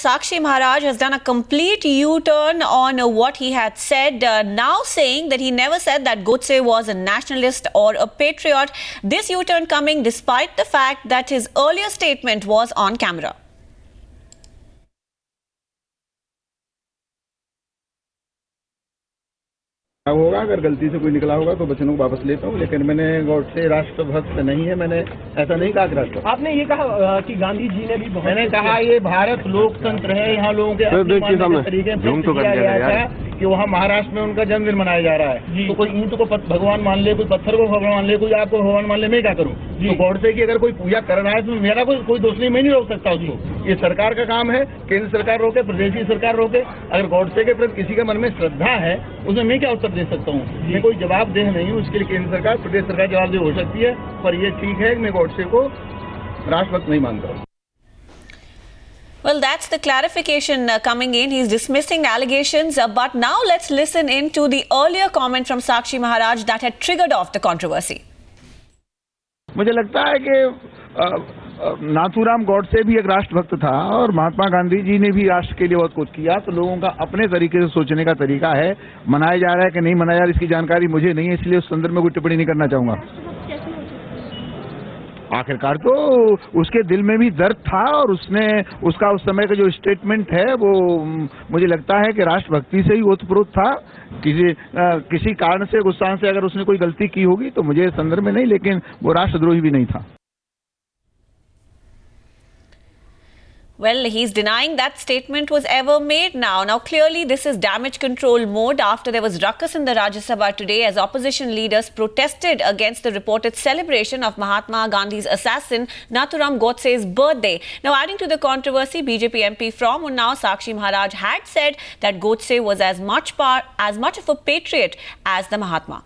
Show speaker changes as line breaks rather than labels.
Sakshi Maharaj has done a complete U-turn on what he had said, now saying that he never said that Godse was a nationalist or a patriot. This U-turn coming despite the fact that his earlier statement was on camera.
होगा, अगर गलती से कोई निकला होगा तो वचनों को वापस लेता हूँ, लेकिन मैंने गॉडसे राष्ट्रभक्त नहीं है, मैंने ऐसा नहीं कहा कि राष्ट्र।
आपने ये कहा कि गांधी जी ने भी
मैंने कहा ये भारत लोकतंत्र है, यहाँ लोगों के तरीके किया गया था कि वहाँ महाराष्ट्र में उनका जन्मदिन मनाया जा रहा है, तो कोई ईंट को भगवान मान ले, कोई पत्थर को भगवान मान ले, कोई आपको भगवान मान ले, मैं क्या करूँ? तो गॉडसे की अगर कोई पूजा कर रहा है तो मेरा कोई दोष नहीं, मैं नहीं रोक सकता उसको। ये सरकार का काम है, केंद्र सरकार रोके, प्रदेश की सरकार रोके। अगर गॉडसे के प्रति किसी के मन में श्रद्धा है उसमें मैं क्या उत्तर दे सकता हूँ? मैं कोई जवाबदेह नहीं हूँ, उसके लिए केंद्र सरकार, प्रदेश सरकार जवाबदेह हो सकती है, पर ये ठीक है कि मैं गॉडसे को राष्ट्रभक्त नहीं मानता हूँ।
Well, that's the clarification coming in. He's dismissing allegations, but now let's listen in to the earlier comment from Sakshi Maharaj that had triggered off the controversy.
मुझे लगता है कि नाथूराम गॉडसे भी एक राष्ट्रभक्त था और महात्मा गांधी जी ने भी राष्ट्र के लिए बहुत कुछ किया, तो लोगों का अपने तरीके से सोचने का तरीका है। मनाया जा रहा है कि नहीं मनाया जा रहा है इसकी जानकारी मुझे नहीं है, इसलिए उस संदर्भ में कोई टिप्पणी नहीं करना चाहूंगा। आखिरकार तो उसके दिल में भी दर्द था और उसका उस समय का जो स्टेटमेंट है वो मुझे लगता है कि राष्ट्रभक्ति से ही ओतप्रोत था। किसी कारण से गुस्सा से अगर उसने कोई गलती की होगी तो मुझे इस संदर्भ में नहीं, लेकिन वो राष्ट्रद्रोही भी नहीं था।
Well, he's denying that statement was ever made now. Now, clearly, this is damage control mode after there was ruckus in the Rajya Sabha today as opposition leaders protested against the reported celebration of Mahatma Gandhi's assassin, Nathuram Godse's birthday. Now, adding to the controversy, BJP MP from Unnao, Sakshi Maharaj, had said that Godse was as much of a patriot as the Mahatma.